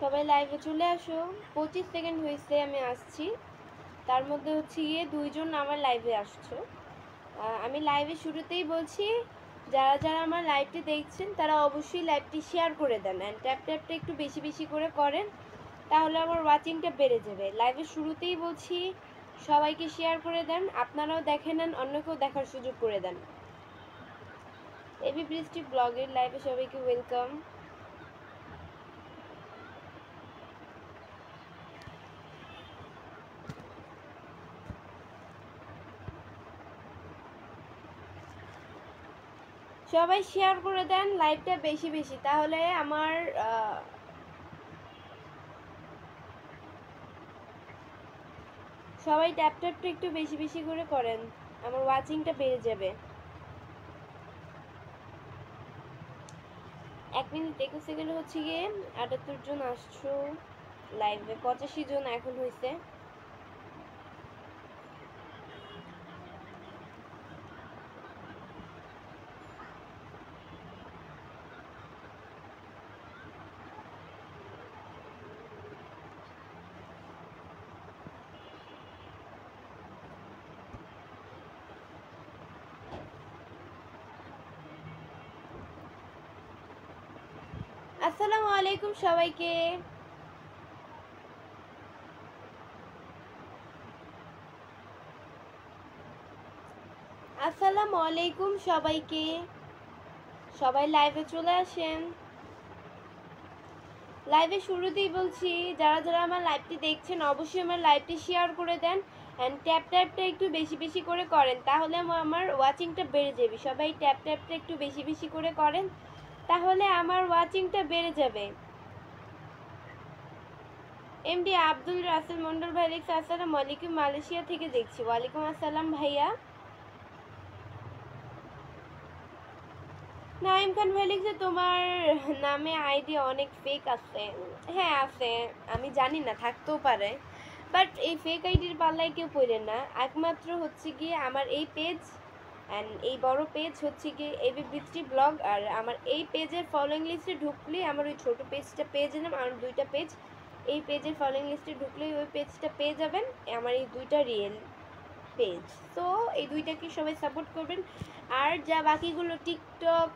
সবাই লাইভে চলে আসো। 25 সেকেন্ড হয়েছে আমি আসছি, তার মধ্যে হচ্ছে গিয়ে 2 জন আমার লাইভে আসছো। আমি লাইভে শুরুতেই বলছি, যারা যারা আমার লাইভটি দেখছেন তারা অবশ্যই লাইভটি শেয়ার করে দেন অ্যান্ড ট্যাপটা একটু বেশি বেশি করে করেন, তাহলে আমার ওয়াচিংটা বেড়ে যাবে। লাইভের শুরুতেই বলছি সবাইকে শেয়ার করে দেন, আপনারাও দেখে নেন, অন্যকেও দেখার সুযোগ করে দেন। এবি বৃষ্টি ব্লগের লাইভে সবাইকে ওয়েলকাম। সবাই শেয়ার করে দেন লাইভটা বেশি বেশি, তাহলে আমার সবাই ট্যাপটা একটু বেশি বেশি করে করেন, আমার ওয়াচিংটা বেড়ে যাবে। 1 মিনিট 21 সেকেন্ড হচ্ছে গিয়ে 78 জন আসছো লাইভে, 85 জন এখন হয়েছে। আসসালামু আলাইকুম সবাইকে। আসসালামু আলাইকুম সবাইকে, সবাই লাইভে চলে আসেন। লাইভে শুরুতেই বলছি, যারা যারা আমার লাইভটি দেখছেন অবশ্যই আমার লাইভটি শেয়ার করে দেন অ্যান্ড ট্যাপটা একটু বেশি বেশি করে করেন, তাহলে আমার ওয়াচিংটা বেড়ে যাবে। সবাই ট্যাপটা একটু বেশি বেশি করে করেন, তাহলে আমার ওয়াচিংটা বেড়ে যাবে। এমডি আব্দুল রাসেল মন্ডল ভাই লিখছে আসসালামু আলাইকুম, মালয়েশিয়া থেকে দেখছি। ওয়ালাইকুম আসসালাম ভাইয়া। নাইম খান ভাই লিখছে তোমার নামে আইডি অনেক ফেক আছে। হ্যাঁ আছে, আমি জানি না, থাকতেও পারে, বাট এই ফেক আইডির পাল্লায় কেউ পড়ে না। একমাত্র হচ্ছে গিয়ে আমার এই পেজ অ্যান্ড এই বড় পেজ হচ্ছে গিয়ে এবি বৃষ্টি ব্লগ, আর আমার এই পেজের ফলোয়িং লিস্টে ঢুকলেই আমার ওই ছোটো পেজটা পেয়ে যাবেন। আমার 2টা পেজ, এই পেজের ফলোয়িং লিস্টে ঢুকলেই ওই পেজটা পেয়ে যাবেন, আমার এই 2টা রিয়েল পেজ। তো এই 2টাকে সবাই সাপোর্ট করবেন। আর যা বাকিগুলো টিকটক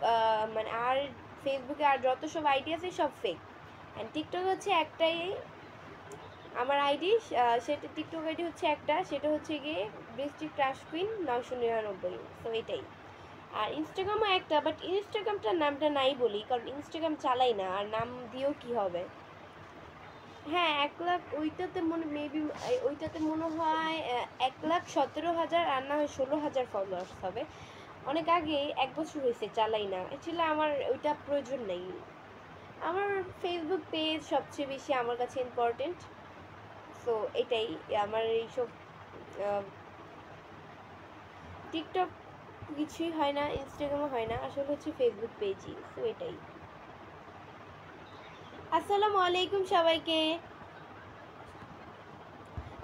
মানে আর ফেসবুকে আর যত সব আইডি আছে সব ফেক, অ্যান্ড টিকটক হচ্ছে একটাই আমার আইডি, সেটা টিকটক আইডি হচ্ছে একটা, সেটা হচ্ছে গিয়ে বৃষ্টি ক্রাশ কুইন 999। তো এটাই। আর ইনস্টাগ্রামও একটা, বাট ইনস্টাগ্রামটার নামটা নাই বলি, কারণ ইনস্টাগ্রাম চালাই না, আর নাম দিয়েও কি হবে। হ্যাঁ 1 লাখ, ওইটাতে মেবি ওইটাতে মনে হয় 1,17,000 আর না হয় 16,000 ফলোয়ার্স হবে। অনেক আগে, 1 বছর হয়েছে চালাই না, অ্যাকচুয়ালি আমার ওইটা প্রয়োজন নেই। আমার ফেসবুক পেজ সবচেয়ে বেশি আমার কাছে ইম্পর্টেন্ট। সো এটাই আমার এইসব টিকটক কিছুই হয় না, ইনস্টাগ্রামও হয় না, আসলে হচ্ছে ফেসবুক পেজই। সো এটাই। আসসালামু আলাইকুম সবাইকে।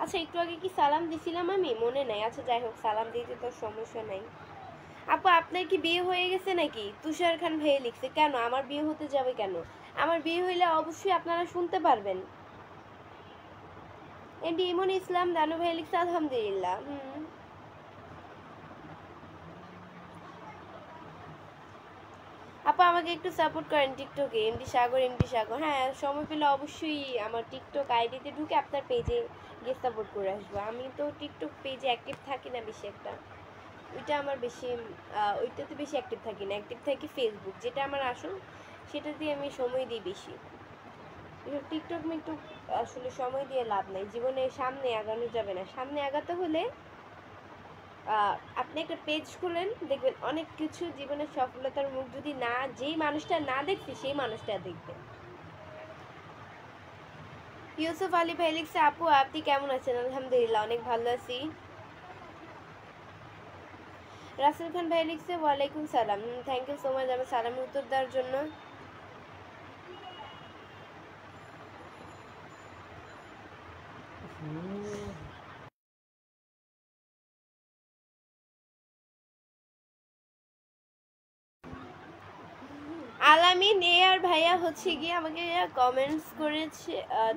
আচ্ছা একটু আগে কি সালাম দিছিলাম আমি, মনে নাই। আচ্ছা যাই হোক, সালাম দিতে তো সমস্যা নাই। আপু আপনার কি বিয়ে হয়ে গেছে নাকি? তুষার খান ভাই লিখছে। কেন আমার বিয়ে হতে যাবে কেন? আমার বিয়ে হইলে অবশ্যই আপনারা শুনতে পারবেন। এমডি ইমন ইসলাম দানু ভাই লিখছে আলহামদুলিল্লাহ। আপু আমাকে একটু সাপোর্ট করেন টিকটকে, এমডি সাগর। হ্যাঁ সময় পেলে অবশ্যই আমার টিকটক আইডিতে ঢুকে আপনার পেজে গিয়ে সাপোর্ট করে আসবো। আমি তো টিকটক পেজে অ্যাক্টিভ থাকি না বেশি একটা, ওইটা আমার বেশি ওইটাতে বেশি অ্যাক্টিভ থাকি না, অ্যাক্টিভ থাকি ফেসবুক, যেটা আমার আসল, সেটা দিয়ে আমি সময় দিই বেশি। টিকটক মিকটক আসলে সময় দিয়ে লাভ নাই, জীবনে সামনে আগানো যাবে না। সামনে আগাতে হলে আপনি একটা পেজ খুলেন, দেখবেন অনেক কিছু জীবনের সফলতার মুখ যদি না, যেই মানুষটা না দেখছে সেই মানুষটা দেখবে। ইউসুফ আলী ভাই লিখছে আপু আপনি কেমন আছেন? আলহামদুলিল্লাহ অনেক ভালো আছি। রাসেল খান ভাই লিখছে ওয়ালাইকুম সালাম। থ্যাংক ইউ সো মাচ আমার সালামের উত্তর দেওয়ার জন্য। আলামিন আর ভাইয়া হচ্ছে গিয়ে আমাকে কমেন্টস করেছে,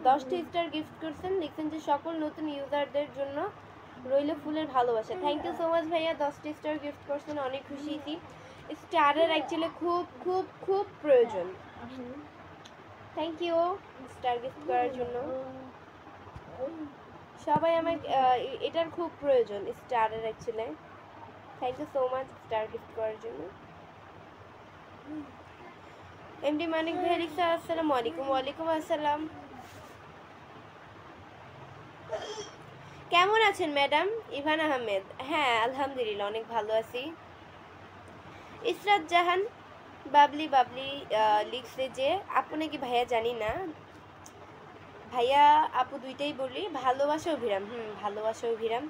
10টা স্টার গিফট করছেন, লিখছেন যে সকল নতুন ইউজারদের জন্য রইল ফুলের ভালোবাসা। থ্যাংক ইউ সো মাচ ভাইয়া, 10টা স্টার গিফট করছেন, অনেক খুশি হয়েছি। স্টারের অ্যাকচুয়ালি খুব খুব খুব প্রয়োজন। থ্যাংক ইউ স্টার গিফট করার জন্য। সবাই আমাকে এটার খুব প্রয়োজন স্টারের actually. Thank you so much star gift করার জন্য। এমডি মানিক ভাই লিখছে আসসালামু আলাইকুম। ওয়ালাইকুম আসসালাম। কেমন আছেন ম্যাডাম? ইভান আহমেদ, হ্যাঁ আলহামদুলিল্লাহ অনেক ভালো আছি। ইসরাত জাহান বাবলি লিখছে যে আপু নাকি ভাইয়া, জানি না ভাইয়া আপু দুইটাই বলি, ভালোবাসা অভিরাম। ভালোবাসা অভিরাম।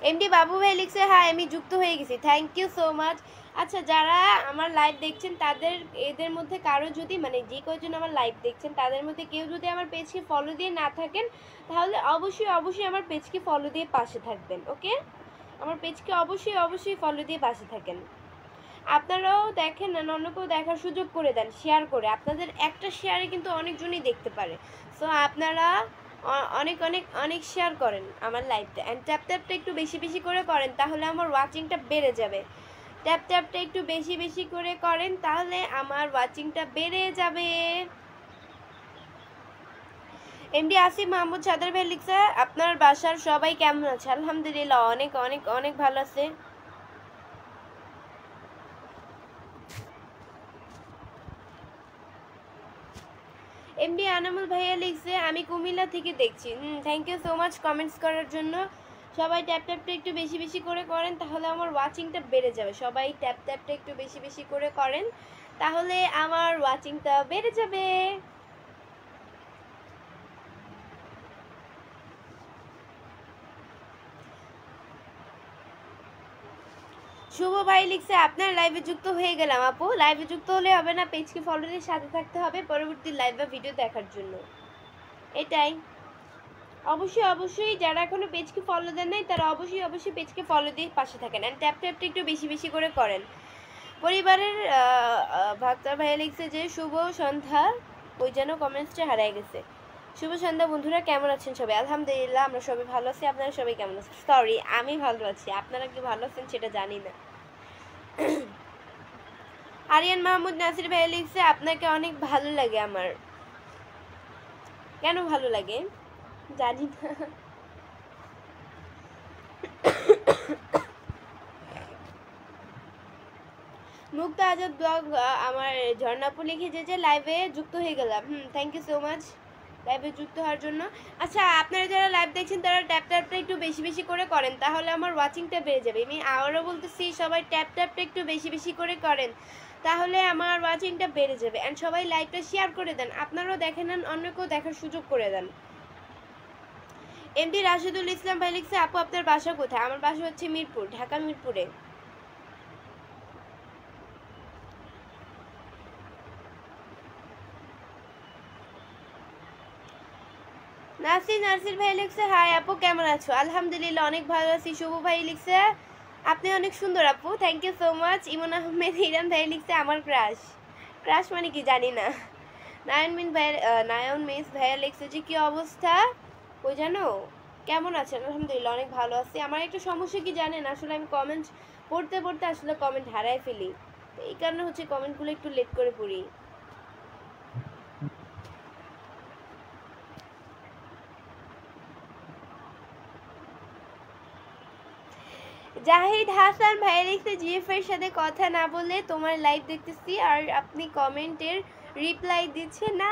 এমডি বাবু ভাই লিখছে হ্যাঁ আমি যুক্ত হয়ে গেছি, থ্যাংক ইউ সো মাচ। আচ্ছা যারা আমার লাইভ দেখছেন তাদের এদের মধ্যে কারো যদি মানে যে কয়জন আমার লাইভ দেখছেন তাদের মধ্যে কেউ যদি আমার পেজকে ফলো দিয়ে না থাকেন তাহলে অবশ্যই অবশ্যই আমার পেজকে ফলো দিয়ে পাশে থাকবেন। ওকে, আমার পেজকে অবশ্যই অবশ্যই ফলো দিয়ে পাশে থাকেন। আপনারাও দেখেন না, অন্যকেও দেখার সুযোগ করে দেন শেয়ার করে। আপনাদের একটা শেয়ারে কিন্তু অনেকজনই দেখতে পারে। সো আপনারা অনেক অনেক অনেক শেয়ার করেন আমার লাইভটা, অ্যান্ড ট্যাপ ট্যাপটা একটু বেশি বেশি করে করেন তাহলে আমার ওয়াচিংটা বেড়ে যাবে। ট্যাপ ট্যাপটা একটু বেশি বেশি করে করেন তাহলে আমার ওয়াচিংটা বেড়ে যাবে। এমডি আসিফ মাহমুদ সাদার ভাই লিখছে আপনার বাসার সবাই কেমন আছে? আলহামদুলিল্লাহ অনেক অনেক অনেক ভালো আছে। এমডি আনামুল ভাইয়া লিখছে আমি কুমিল্লা থেকে দেখছি। Thank you so much comments করার জন্য। সবাই ট্যাপ ট্যাপটা একটু বেশি বেশি করে করেন তাহলে আমার ওয়াচিংটা বেড়ে যাবে। সবাই ট্যাপ ট্যাপটা একটু বেশি বেশি করে করেন তাহলে আমার ওয়াচিংটা বেড়ে যাবে। শুভ ভাই লিখছে আপনার লাইভে যুক্ত হয়ে গেলাম আপু। লাইভে যুক্ত হলে হবে না, পেজকে ফলো দিয়ে সাথে থাকতে হবে পরবর্তী লাইভ বা ভিডিও দেখার জন্য। এটাই অবশ্যই অবশ্যই যারা এখনো পেজকে ফলো দেন নাই তারা অবশ্যই অবশ্যই পেজকে ফলো দিয়ে পাশে থাকেন, অ্যান্ড ট্যাপ ট্যাপটা একটু বেশি বেশি করে করেন। পরিবারের ভাক্তার ভাইয়া লিখছে যে শুভ সন্ধ্যা, ওই যেন কমেন্টসটা হারাই গেছে। শুভ সন্ধ্যা বন্ধুরা, কেমন আছেন সবাই? আলহামদুলিল্লাহ আমরা সবাই ভালো আছি। আপনারা সবাই কেমন আছেন? সরি আমি ভালো আছি, আপনারা কি ভালো আছেন সেটা জানি না। আরিয়ান মাহমুদ নাসির ভাই লিখছে আপনাকে অনেক ভালো লাগে আমার। কেন ভালো লাগে জানি না। মুক্তা আজাদ ব্লগ আমার ঝর্ণাপু লিখেছে যে লাইভে যুক্ত হয়ে গেলাম। থ্যাংক ইউ সো মাচ লাইভে যুক্ত হওয়ার জন্য। আচ্ছা আপনারা যারা লাইভ দেখছেন তারা ট্যাপ ট্যাপটা একটু বেশি বেশি করে করেন তাহলে আমার ওয়াচিংটা বেড়ে যাবে। আমি আবারও বলতেছি সবাই ট্যাপ ট্যাপটা একটু বেশি বেশি করে করেন তাহলে আমার ওয়াচিংটা বেড়ে যাবে, অ্যান্ড সবাই লাইভটা শেয়ার করে দেন, আপনারাও দেখে নেন, অন্যকেও দেখার সুযোগ করে দেন। এমডি রাশিদুল ইসলাম ভাই লিখছে আপু আপনার বাসা কোথায়? আমার বাসা হচ্ছে মিরপুর, ঢাকা মিরপুরে। নাসির ভাই লিখছে হাই আপু কেমন আছো? আলহামদুলিল্লাহ অনেক ভালো আছি। শুভ ভাই লিখছে আপনি অনেক সুন্দর আপু, thank you so much. Emon Ahmed Iran ভাই লিখছে আমার ক্রাশ। ক্রাশ মানে কি জানি না। নায়ন মিস ভাইয়া লিখছে যে কি অবস্থা ওই জানো কেমন আছেন? আলহামদুলিল্লাহ অনেক ভালো আছি। আমার একটা সমস্যা কি জানেন, আসলে আমি কমেন্ট পড়তে পড়তে আসলে কমেন্ট হারাই ফেলি, এই কারণে হচ্ছে কমেন্টগুলো একটু লেট করে পড়ি। জাহিদ হাসান ভাই লিখছে জিএফ এর সাথে কথা না বলে তোমার লাইভ দেখতেছি আর আপনি কমেন্টের রিপ্লাই দিচ্ছে না।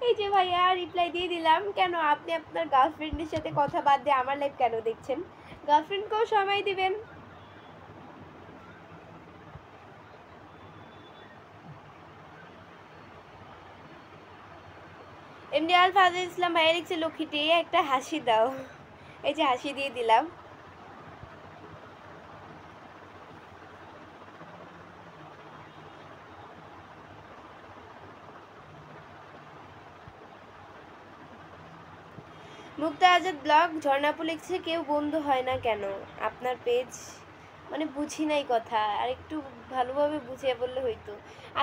এই যে ভাইয়া রিপ্লাই দিয়ে দিলাম। কেন আপনি আপনার গার্লফ্রেন্ডের সাথে কথা বাদ দিয়ে আমার লাইভ কেন দেখছেন? গার্লফ্রেন্ডকেও সময় দিবেন। এমডি আল ফাজিল ইসলাম ভাইয়া লিখছে লক্ষ্মীটি একটা হাসি দাও। এই যে হাসি দিয়ে দিলাম। মুক্তা আজাদ ব্লগ ঝর্ণাপু লিখছে কেউ বন্ধু হয় না কেন? আপনার পেজ মানে বুঝি নাই কথা, আর একটু ভালোভাবে বুঝিয়ে বললে হইতো।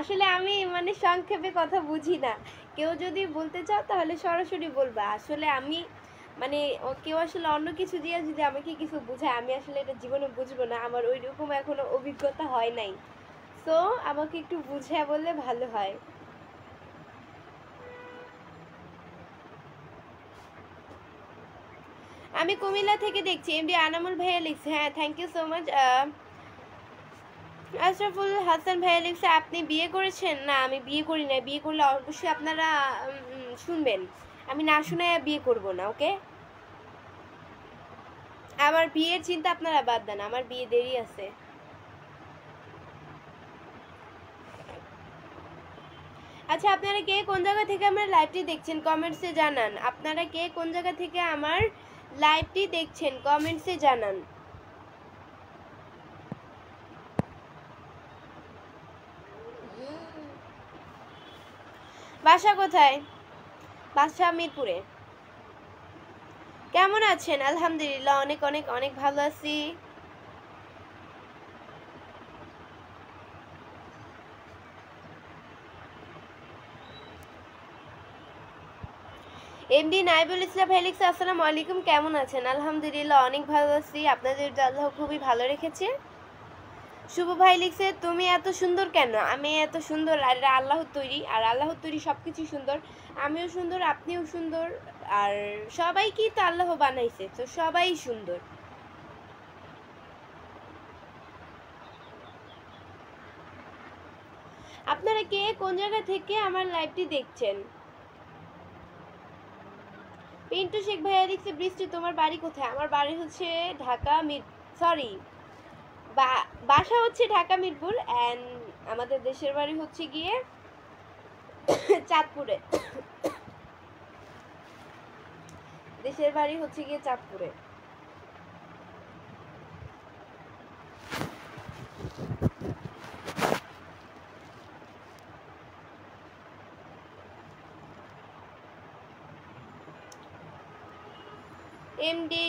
আসলে আমি মানে সংক্ষেপে কথা বুঝি না। কেউ যদি বলতে চাও তাহলে সরাসরি বলবা। আসলে আমি মানে কেউ আসলে অন্য কিছু দিয়ে যদি আমাকে কিছু বোঝায়, আমি আসলে এটা জীবনে বুঝবো না, আমার ওই রকম এখনো অভিজ্ঞতা হয় নাই। সো আমাকে একটু বুঝিয়ে বললে ভালো হয়। আমি কুমিল্লা থেকে দেখছি, এমডি আনামুল ভাইয়া লিখছে। হ্যাঁ, thank you so much. Ashraful Hasan ভাইয়া লিখছে, আপনি বিয়ে করেছেন? না, আমি বিয়ে করি না। বিয়ে করলে অবশ্যই আপনারা শুনবেন, আমি না শুনে বিয়ে করব না। ওকে, আমার বিয়ের চিন্তা আপনারা বাদ দেন, আমার বিয়ে দেরি আছে। আচ্ছা, আপনারা কে কোন জায়গা থেকে আমার লাইভটি দেখছেন কমেন্টসে জানান। আপনারা কে কোন জায়গা থেকে আমার লাইভটি দেখছেন কমেন্টসে জানান। বাসা কোথায়? বাসা মিরপুরে। কেমন আছেন? আলহামদুলিল্লাহ, অনেক অনেক অনেক ভালো আছি। এমডি নাইবুল ইসলাম ভাই লিখছে, আসসালামু আলাইকুম, কেমন আছেন? আলহামদুলিল্লাহ, অনেক ভালো আছি। আপনাদের আল্লাহ খুবই ভালো রেখেছে। শুভ ভাই লিখছে, তুমি এত সুন্দর কেন? আমি এত সুন্দর? আর আল্লাহর তৈরি, আর আল্লাহর তৈরি সবকিছু সুন্দর। আমিও সুন্দর, আপনিও সুন্দর, আর সবাইকেই তো আল্লাহ বানাইছে, তো সবাই সুন্দর। আপনারা কে কোন জায়গা থেকে আমার লাইভটি দেখছেন? পিন্টু শেখ ভাইয়া লিখছে, বৃষ্টি তোমার বাড়ি কোথায়? আমার বাড়ি হচ্ছে ঢাকা সরি, বাসা হচ্ছে ঢাকা মিরপুর, অ্যান্ড আমাদের দেশের বাড়ি হচ্ছে গিয়ে চাঁদপুরে। দেশের বাড়ি হচ্ছে গিয়ে চাঁদপুরে। এমডি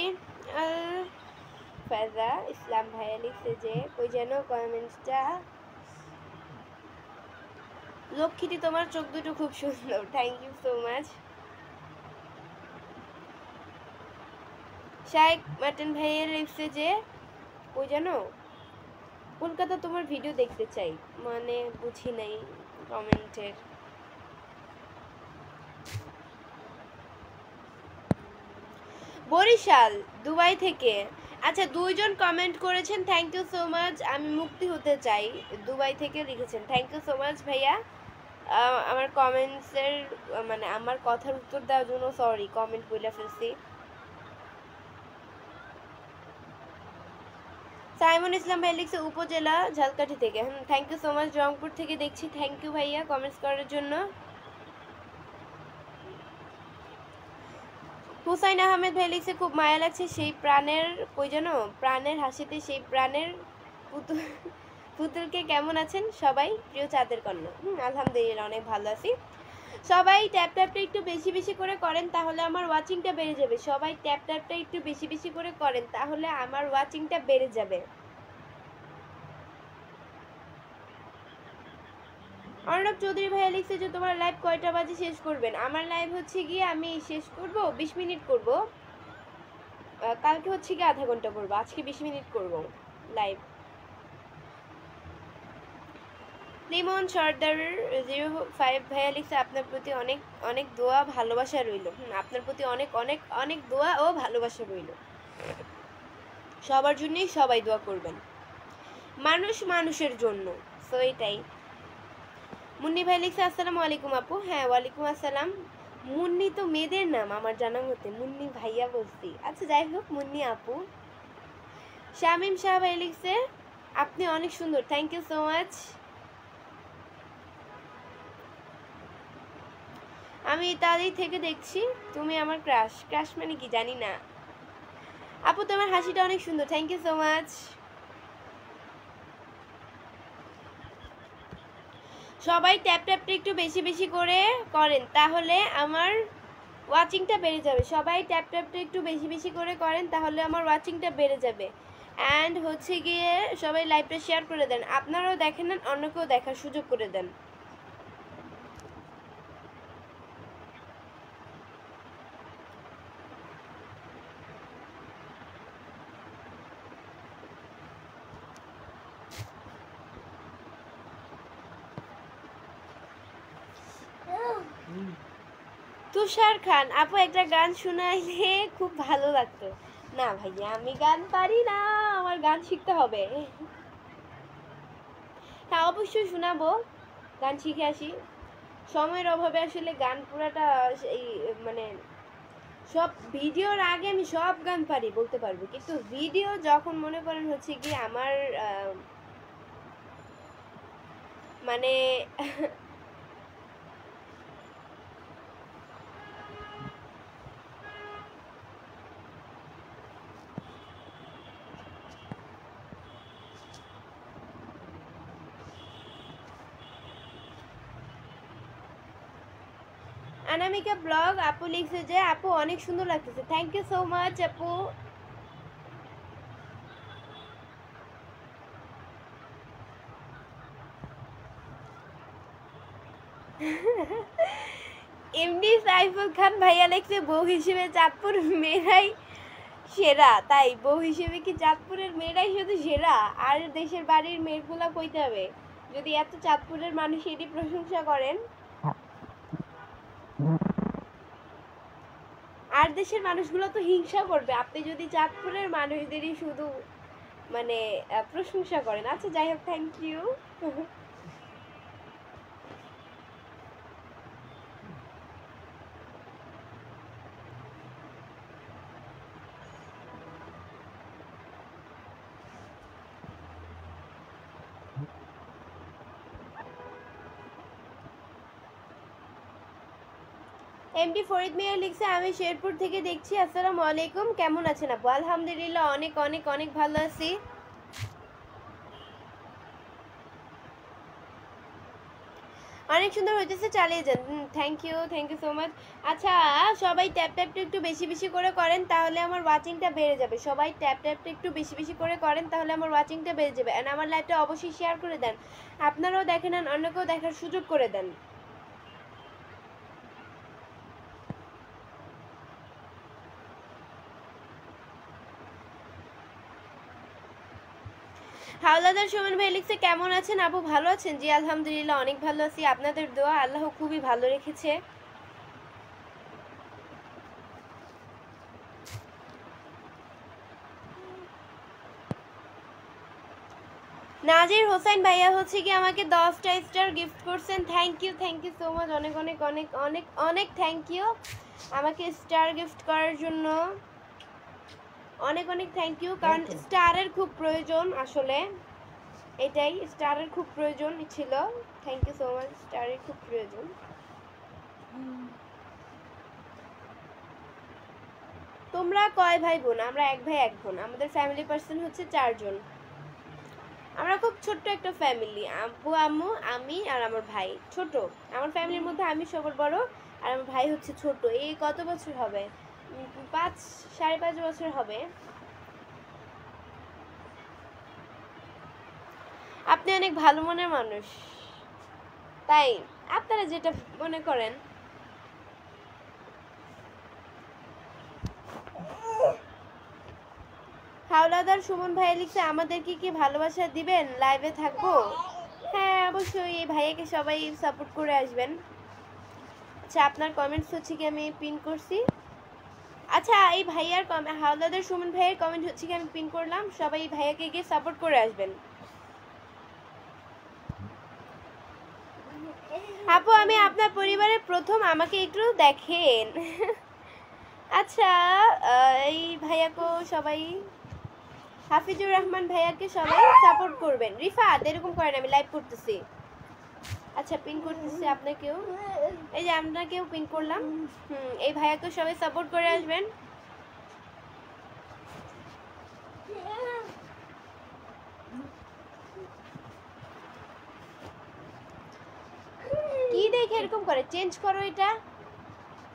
ফায়জা ইসলাম ভাইয়া লিখছে যে, কই যেন কমেন্টসটা, লক্ষ্মীটি তোমার চোখ দুটো খুব সুন্দর। Thank you so much. Shaik মাটন ভাইয়া লিখছে যে, কই যেন কলকাতা তোমার ভিডিও দেখতে চাই। মানে বুঝি নাই কমেন্টের। বরিশাল, দুবাই থেকে। আচ্ছা, দুইজন কমেন্ট করেছেন, থ্যাংক ইউ সো মাচ। আমি মুক্তি হতে চাই, দুবাই থেকে লিখেছেন। থ্যাংক ইউ সো মাচ ভাইয়া। আমার কমেন্টসের মানে আমার কথার উত্তর দেওয়ার জন্য সরি, কমেন্ট বলে ফেলছি। সাইমন ইসলাম ভাই লিখছে, উপজেলা ঝালকাঠি থেকে। Thank you so much. Rangpur থেকে দেখছি। থ্যাংক ইউ ভাইয়া কমেন্টস করার জন্য। হুসাইন আহমেদ ভাই লিখছে, খুব মায়া লাগছে সেই প্রাণের, কই যেন প্রাণের হাসিতে সেই প্রাণের পুতুল, পুতুলকে কেমন আছেন সবাই? প্রিয় চাঁদের কন্যা। আলহামদুলিল্লাহ, অনেক ভালো আছি। সবাই ট্যাপ ট্যাপটা একটু বেশি বেশি করে করেন, তাহলে আমার ওয়াচিংটা বেড়ে যাবে। সবাই ট্যাপ ট্যাপটা একটু বেশি বেশি করে করেন, তাহলে আমার ওয়াচিংটা বেড়ে যাবে। অর্ণব চৌধুরী ভাইয়া লিখছে যে, তোমার লাইভ কয়টা বাজে শেষ করবেন? আমার লাইভ হচ্ছে গিয়ে আমি শেষ করব 20 মিনিট করব। কালকে হচ্ছে গিয়ে আধা ঘন্টা করব, আজকে 20 মিনিট করব লাইভ। লিমন সর্দার 05 ভাইয়া লিখছে, আপনার প্রতি অনেক অনেক দোয়া ভালোবাসা রইল। আপনার প্রতি অনেক অনেক অনেক দোয়া ও ভালোবাসা রইল। সবার জন্যই সবাই দোয়া করবেন, মানুষ মানুষের জন্য। সো এটাই। মুন্নি ভাই লিখছে, আসসালামু আলাইকুম আপু। হ্যাঁ, ওয়ালাইকুম আসসালাম। মুন্নি তো মেয়েদের নাম আমার জানা মতে, মুন্নি ভাইয়া বলছি। আচ্ছা, যাই হোক, মুন্নি আপু। শামিম শাহ ভাই লিখছে, আপনি অনেক সুন্দর। Thank you so much. আমি ইতালি থেকে দেখছি, তুমি আমার ক্রাশ। ক্রাশ মানে কি জানি না। আপু, তোমার হাসিটা অনেক সুন্দর। Thank you so much. সবাই ট্যাপ ট্যাপটা একটু বেশি বেশি করে করেন, তাহলে আমার ওয়াচিংটা বেড়ে যাবে। সবাই ট্যাপ ট্যাপটা একটু বেশি বেশি করে করেন, তাহলে আমার ওয়াচিংটা বেড়ে যাবে। অ্যান্ড হচ্ছে গিয়ে সবাই লাইভটা শেয়ার করে দেন, আপনারাও দেখেন না, অন্যকেও দেখার সুযোগ করে দেন। তুষার খান আপু একটা গান শোনাইলে খুব ভালো লাগতো। না ভাইয়া আমি গান পারি না, আমার গান শিখতে হবে। হ্যাঁ অবশ্যই শোনাবো, গান শিখে আসি। সময়ের অভাবে আসলে গান পুরাটা এই মানে সব ভিডিওর আগে আমি সব গান পারি বলতে পারবো, কিন্তু ভিডিও যখন মনে করেন হচ্ছে কি আমার মানে অনামিকা ব্লগ আপু লিখছে যে আপু অনেক সুন্দর লাগতেছে, থ্যাংক ইউ সো মাচ আপু। এমনি সাইফুল খান ভাইয়া লিখছে বউ হিসেবে চাঁদপুর মেয়েরাই সেরা, তাই বউ হিসেবে কি চাঁদপুরের মেয়েরাই শুধু সেরা, আর দেশের বাড়ির মেয়েগুলা কইতে হবে যদি এত চাঁদপুরের মানুষ এরই প্রশংসা করেন, আর দেশের মানুষগুলো তো হিংসা করবে আপনি যদি চাঁদপুরের মানুষদেরই শুধু মানে প্রশংসা করেন। আচ্ছা যাই হোক, থ্যাংক ইউ। এমডি ফরিদ মিয়া লিখছে আমি শেরপুর থেকে দেখছি, আসসালামু আলাইকুম, কেমন আছেন আপু? আলহামদুলিল্লাহ অনেক অনেক অনেক ভালো আছি। অনেক সুন্দর হইতেছে, চালিয়ে যান। Thank you so much. আচ্ছা সবাই ট্যাপ ট্যাপটা একটু বেশি বেশি করে করেন তাহলে আমার ওয়াচিংটা বেড়ে যাবে, সবাই ট্যাপ ট্যাপটা একটু বেশি বেশি করে করেন তাহলে আমার ওয়াচিংটা বেড়ে যাবে। অ্যান্ড আমার লাইভটা অবশ্যই শেয়ার করে দেন, আপনারাও দেখেন আর অন্যকেও দেখার সুযোগ করে দেন। হাওলাদার সুমন ভাই লিখছে কেমন আছেন আপু? ভালো আছেন? জি আলহামদুলিল্লাহ অনেক ভালো আছি, আপনাদের দোয়া আল্লাহ খুবই ভালো রেখেছে। নাজির হোসেন ভাইয়া হচ্ছে কি আমাকে 10টা স্টার গিফট করছেন, থ্যাংক ইউ সো মাচ, অনেক অনেক অনেক অনেক অনেক থ্যাংক ইউ আমাকে স্টার গিফট করার জন্য, অনেক অনেক থ্যাংক ইউ। কারণ স্টারের খুব প্রয়োজন আসলে, এটাই স্টারের খুব প্রয়োজন ছিল, থ্যাংক ইউ সো মাচ, স্টারের খুব প্রয়োজন। তোমরা কয় ভাই বোন? আমরা এক ভাই এক বোন, আমাদের ফ্যামিলি পার্সন হচ্ছে 4 জন, আমরা খুব ছোট্ট একটা ফ্যামিলি, আব্বু আম্মু আমি আর আমার ভাই ছোট, আমার ফ্যামিলির মধ্যে আমি সবার বড় আর আমার ভাই হচ্ছে ছোট। এই কত বছর হবে, 5-5.5 বছর হবে। আপনি অনেক ভালো মনের মানুষ, তাই আপনারা যেটা মনে করেন। হাওলাদার সুমন ভাই লিখছে আমাদেরকে কি ভালোবাসা দিবেন, লাইভে থাকবো? হ্যাঁ অবশ্যই, এই ভাইয়াকে সবাই সাপোর্ট করে আসবেন। আচ্ছা আপনার কমেন্টস হচ্ছে কি আমি পিন করছি, আচ্ছা এই ভাইয়ার হাওলাদার সুমন ভাইয়ের কমেন্ট হচ্ছে কি আমি পিন করলাম, সবাই এই ভাইয়াকে গিয়ে সাপোর্ট করে আসবেন। আপু আমি আপনার পরিবারের প্রথম, আমাকে একটু দেখেন। আচ্ছা এই ভাইয়াকে সবাই, হাফিজুর রহমান ভাইয়াকে সবাই সাপোর্ট করবেন। রিফাত এরকম করেন, আমি লাইভ করতেছি। আচ্ছা পিন করতেছি আপনাকেও, এই যে আপনাকেও পিন করলাম। এই ভাইয়াকে সবাই সাপোর্ট করে আসবেন। কি দেখে এরকম করে? চেঞ্জ করো, এটা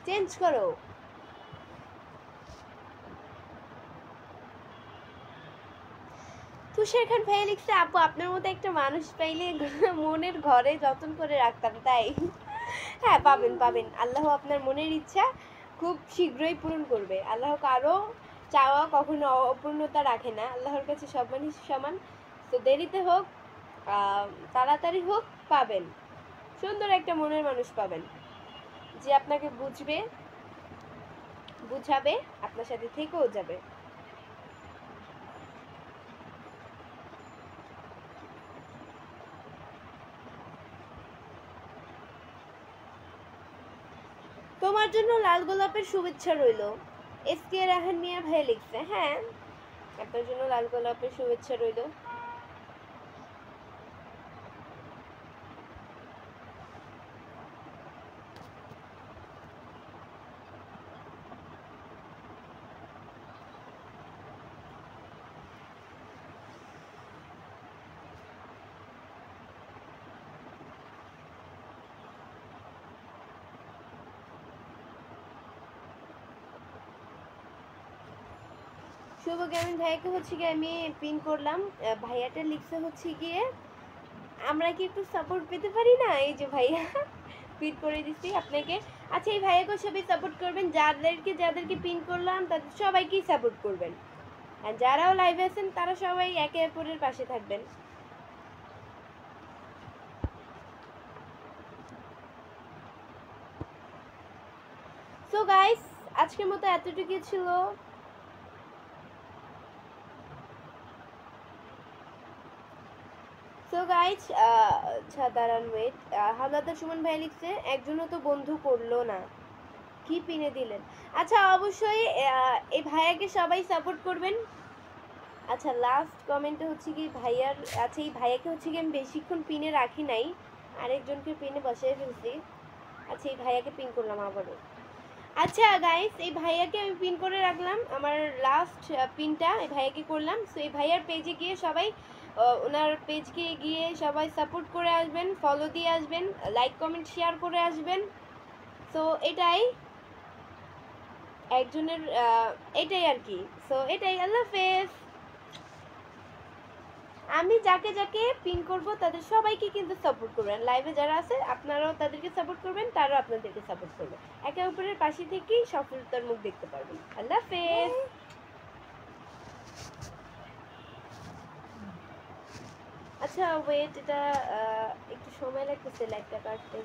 চেঞ্জ করো। তুষার খান ভাইয়া লিখছে, আপু আপনার মতো একটা মানুষ পাইলে মনের ঘরে যত্ন করে রাখতাম। তাই? হ্যাঁ, পাবেন পাবেন, আল্লাহ আপনার মনের ইচ্ছা খুব শীঘ্রই পূরণ করবে। আল্লাহ কারো চাওয়া কখনো অপূর্ণতা রাখে না, আল্লাহর কাছে সব মানুষ সমান। তো দেরিতে হোক তাড়াতাড়ি হোক, পাবেন, সুন্দর একটা মনের মানুষ পাবেন, যে আপনাকে বুঝবে, বুঝাবে, আপনার সাথে থেকেও যাবে। তোমার জন্য লাল গোলাপের শুভেচ্ছা রইল, এস কে রাহান মিয়া ভাই লিখছে। হ্যাঁ, আপনার জন্য লাল গোলাপের শুভেচ্ছা রইল। শুভ গ্রামীণ ভাইয়াকে হচ্ছে গিয়ে আমি পিন করলাম। ভাইয়াটা লিখছে হচ্ছে গিয়ে, আমরা কি একটু সাপোর্ট পেতে পারি না? এই যে ভাইয়া পিন করে দিচ্ছি আপনাকে। আচ্ছা, এই ভাইয়াকেও সবাই সাপোর্ট করবেন, যাদেরকে যাদেরকে পিন করলাম তাদের সবাইকেই সাপোর্ট করবেন, আর যারাও লাইভে আছেন তারা সবাই একে অপরের পাশে থাকবেন। সো গাইস, আজকের মতো এতটুকুই ছিল। সো গাইজ, আচ্ছা দাঁড়ান, ওয়েট। হামলাদার সুমন ভাই লিখছে, একজনও তো বন্ধু করলো না, কি পিনে দিলেন? আচ্ছা, অবশ্যই এই ভাইয়াকে সবাই সাপোর্ট করবেন। আচ্ছা, লাস্ট কমেন্টে হচ্ছে কি ভাইয়ার, আচ্ছা এই ভাইয়াকে হচ্ছে কি আমি বেশিক্ষণ পিনে রাখি নাই, আরেকজনকে পিনে বসিয়ে ফেলছি। আচ্ছা, এই ভাইয়াকে পিন করলাম আবারও। আচ্ছা গাইস, এই ভাইয়াকে আমি পিন করে রাখলাম, আমার লাস্ট পিনটা এই ভাইয়াকে করলাম। সো এই ভাইয়ার পেজে গিয়ে সবাই, ওনার পেজকে গিয়ে সবাই সাপোর্ট করে আসবেন, ফলো দিয়ে আসবেন, লাইক কমেন্ট শেয়ার করে আসবেন। সো এটাই একজনের, এটাই আর কি। সো এটাই, আল্লাহ হাফেজ। আমি যাকে যাকে পিন করব তাদের সবাইকে কিন্তু সাপোর্ট করবেন, লাইভে যারা আছে আপনারাও তাদেরকে সাপোর্ট করবেন, তারাও আপনাদেরকে সাপোর্ট করবে, একে অপরের পাশে থেকেই সফলতার মুখ দেখতে পারবেন। আল্লাহ হাফেজ। আচ্ছা ওয়েট, এটা একটু সময় লাগতেছে লাইভটা কাটতে।